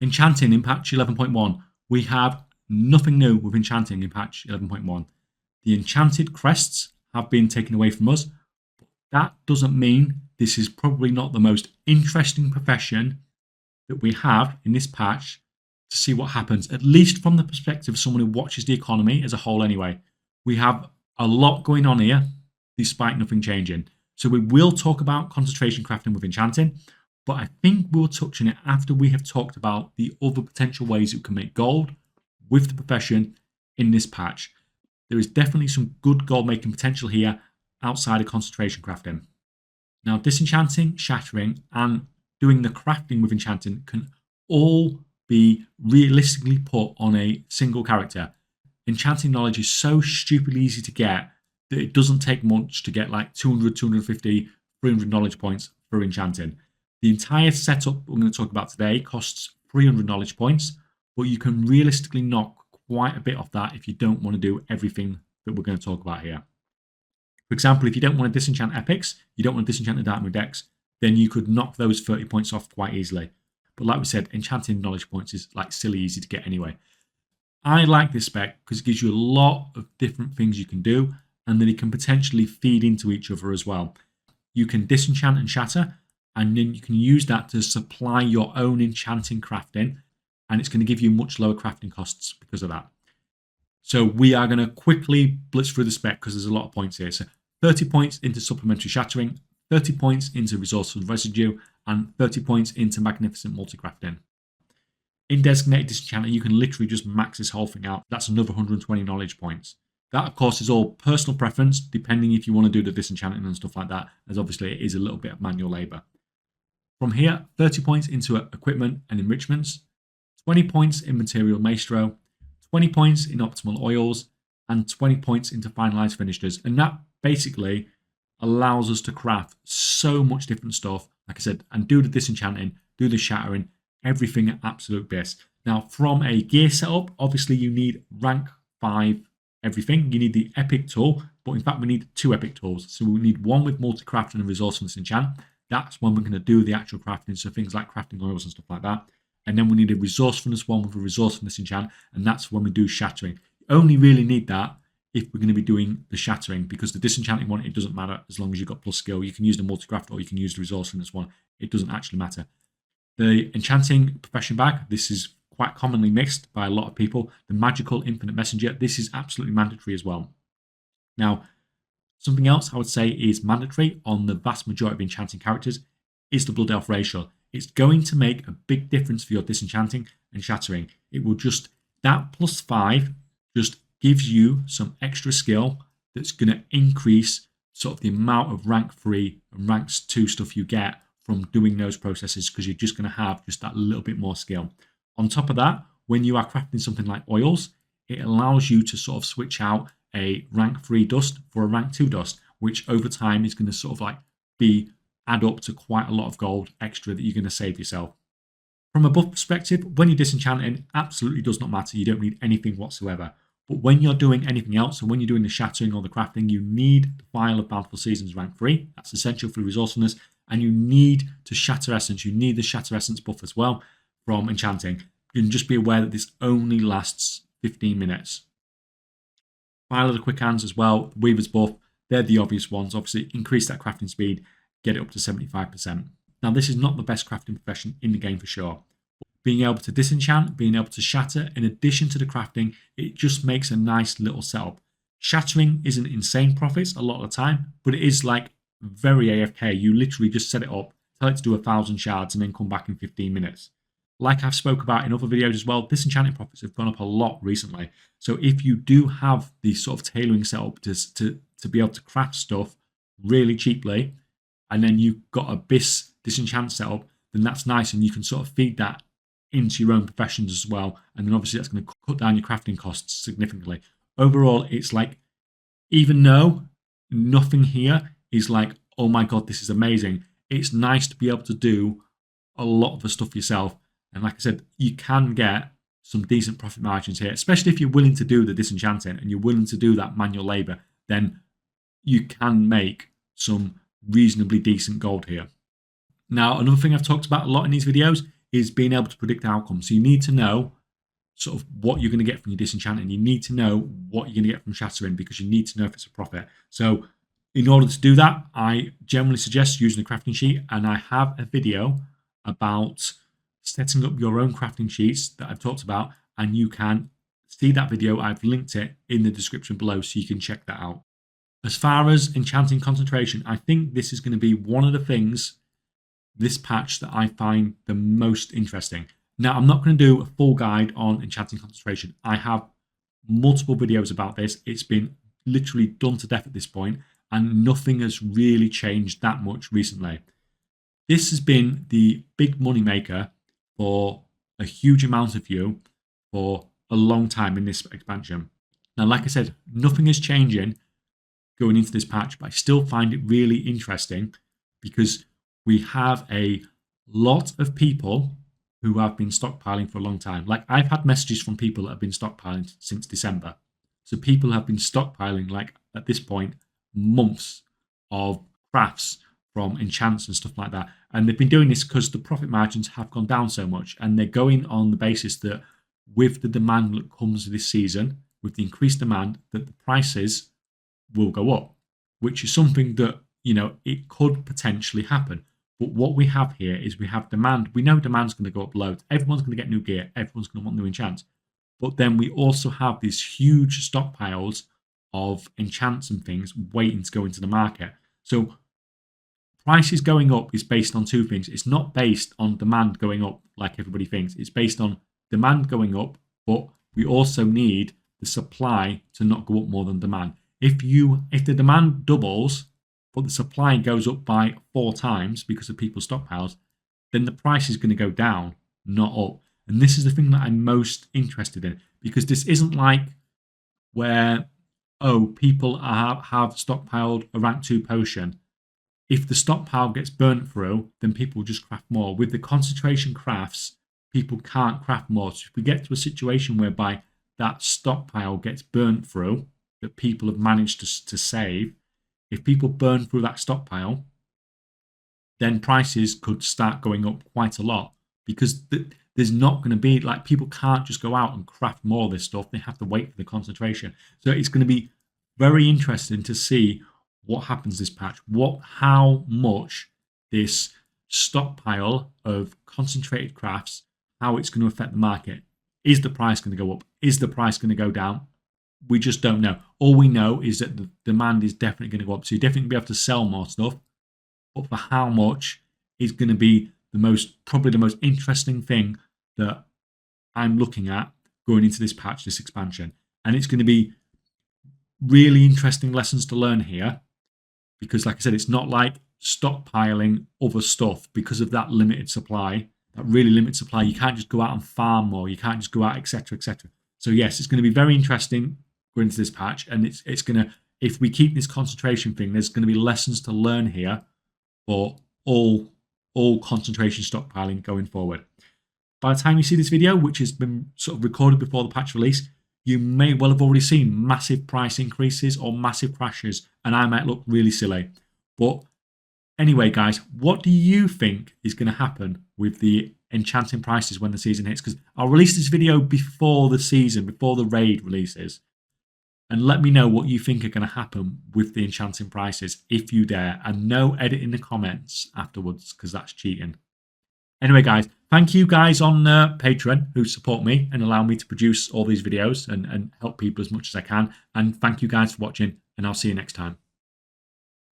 Enchanting in patch 11.1. We have nothing new with Enchanting in patch 11.1. The enchanted crests have been taken away from us. But that doesn't mean this is probably not the most interesting profession that we have in this patch to see what happens, at least from the perspective of someone who watches the economy as a whole anyway. We have a lot going on here, despite nothing changing. So we will talk about concentration crafting with Enchanting, but I think we'll touch on it after we have talked about the other potential ways it can make gold with the profession in this patch. There is definitely some good gold making potential here outside of concentration crafting. Now, disenchanting, shattering, and doing the crafting with Enchanting can all be realistically put on a single character. Enchanting knowledge is so stupidly easy to get that it doesn't take much to get like 200, 250, 300 knowledge points for Enchanting. The entire setup we're going to talk about today costs 300 knowledge points, but you can realistically knock quite a bit off that if you don't want to do everything that we're going to talk about here. For example, if you don't want to disenchant epics, you don't want to disenchant the Dark Moon decks, then you could knock those 30 points off quite easily. But like we said, enchanting knowledge points is like silly easy to get anyway. I like this spec because it gives you a lot of different things you can do, and then it can potentially feed into each other as well. You can disenchant and shatter, and then you can use that to supply your own enchanting crafting, and it's going to give you much lower crafting costs because of that. So we are going to quickly blitz through the spec because there's a lot of points here. So 30 points into supplementary shattering, 30 points into resourceful residue, and 30 points into magnificent multi-crafting. In designated disenchanter, you can literally just max this whole thing out. That's another 120 knowledge points. That, of course, is all personal preference, depending if you want to do the disenchanting and stuff like that, as obviously it is a little bit of manual labour. From here, 30 points into equipment and enrichments, 20 points in material maestro, 20 points in optimal oils, and 20 points into finalized finishers. And that basically allows us to craft so much different stuff, like I said, and do the disenchanting, do the shattering, everything at absolute best. Now, from a gear setup, obviously you need rank 5 everything. You need the epic tool, but in fact we need 2 epic tools. So we need one with multi-crafting and resourcefulness enchant. That's when we're going to do the actual crafting, so things like crafting oils and stuff like that. And then we need a resourcefulness one with a resourcefulness enchant, and that's when we do shattering. You only really need that if we're going to be doing the shattering, because the disenchanting one, it doesn't matter as long as you've got plus skill. You can use the multi-craft or you can use the resourcefulness one. It doesn't actually matter. The enchanting profession bag, this is quite commonly mixed by a lot of people. The magical infinite messenger, this is absolutely mandatory as well. Now, something else I would say is mandatory on the vast majority of enchanting characters is the Blood Elf racial. It's going to make a big difference for your disenchanting and shattering. It will just, that plus 5 just gives you some extra skill that's going to increase sort of the amount of rank 3 and rank 2 stuff you get from doing those processes, because you're just going to have just that little bit more skill. On top of that, when you are crafting something like oils, it allows you to sort of switch out a rank 3 dust for a rank 2 dust, which over time is going to sort of like add up to quite a lot of gold extra that you're going to save yourself. From a buff perspective, when you're disenchanting, absolutely does not matter. You don't need anything whatsoever. But when you're doing anything else, so when you're doing the shattering or the crafting, you need the Vial of Bountiful Seasons rank 3. That's essential for resourcefulness. And you need to Shatter Essence. You need the Shatter Essence buff as well from enchanting. You can just be aware that this only lasts 15 minutes. Vial of the Quick Hands as well, the Weaver's buff, they're the obvious ones. Obviously, increase that crafting speed, get it up to 75%. Now, this is not the best crafting profession in the game for sure. Being able to disenchant, being able to shatter, in addition to the crafting, it just makes a nice little setup. Shattering isn't insane profits a lot of the time, but it is like very AFK. You literally just set it up, tell it to do 1,000 shards, and then come back in 15 minutes. Like I've spoke about in other videos as well, disenchanting profits have gone up a lot recently. So if you do have the sort of tailoring setup to be able to craft stuff really cheaply, and then you've got a disenchant setup, then that's nice, and you can sort of feed that into your own professions as well. And then obviously that's going to cut down your crafting costs significantly. Overall, it's like, even though nothing here is like, oh my god, this is amazing, it's nice to be able to do a lot of the stuff yourself. And like I said, you can get some decent profit margins here, especially if you're willing to do the disenchanting and you're willing to do that manual labor, then you can make some reasonably decent gold here. Now, another thing I've talked about a lot in these videos is being able to predict outcomes. So you need to know sort of what you're going to get from your disenchanting. You need to know what you're going to get from shattering, because you need to know if it's a profit. So in order to do that, I generally suggest using a crafting sheet, and I have a video about setting up your own crafting sheets that I've talked about, and you can see that video. I've linked it in the description below so you can check that out. As far as enchanting concentration, I think this is going to be one of the things this patch that I find the most interesting. Now, I'm not going to do a full guide on enchanting concentration. I have multiple videos about this. It's been literally done to death at this point, and nothing has really changed that much recently. This has been the big money maker for a huge amount of you for a long time in this expansion. Now, like I said, nothing is changing going into this patch, but I still find it really interesting because we have a lot of people who have been stockpiling for a long time. Like, I've had messages from people that have been stockpiling since December. So people have been stockpiling, like, at this point, months of crafts from enchants and stuff like that. And they've been doing this because the profit margins have gone down so much. And they're going on the basis that with the demand that comes this season, with the increased demand, that the prices will go up, which is something that, you know, it could potentially happen. But what we have here is we have demand. We know demand's going to go up loads. Everyone's going to get new gear. Everyone's going to want new enchants. But then we also have these huge stockpiles of enchants and things waiting to go into the market. So prices going up is based on two things. It's not based on demand going up like everybody thinks. It's based on demand going up, but we also need the supply to not go up more than demand. If the demand doubles, but the supply goes up by 4 times because of people's stockpiles, then the price is going to go down, not up. And this is the thing that I'm most interested in, because this isn't like where, oh, people have stockpiled a rank 2 potion. If the stockpile gets burnt through, then people just craft more. With the concentration crafts, people can't craft more. So if we get to a situation whereby that stockpile gets burnt through, that people have managed to save, if people burn through that stockpile, then prices could start going up quite a lot, because there's not going to be, like, people can't just go out and craft more of this stuff. They have to wait for the concentration. So it's going to be very interesting to see what happens this patch, how much this stockpile of concentrated crafts, how it's going to affect the market. Is the price going to go up? Is the price going to go down? We just don't know. All we know is that the demand is definitely going to go up. So you're definitely going to be able to sell more stuff. But for how much is going to be probably the most interesting thing that I'm looking at going into this patch, this expansion. And it's going to be really interesting lessons to learn here. Because, like I said, it's not like stockpiling other stuff because of that limited supply, that really limited supply. You can't just go out and farm more. You can't just go out, etc., etc. So yes, it's going to be very interesting going into this patch, and it's going to, if we keep this concentration thing, there's going to be lessons to learn here for all concentration stockpiling going forward. By the time you see this video, which has been sort of recorded before the patch release, you may well have already seen massive price increases or massive crashes, and I might look really silly. But anyway, guys, what do you think is going to happen with the enchanting prices when the season hits? Because I'll release this video before the season, before the raid releases. And let me know what you think are going to happen with the enchanting prices, if you dare. And no edit in the comments afterwards, because that's cheating. Anyway, guys, thank you guys on Patreon who support me and allow me to produce all these videos and help people as much as I can. And thank you guys for watching, and I'll see you next time.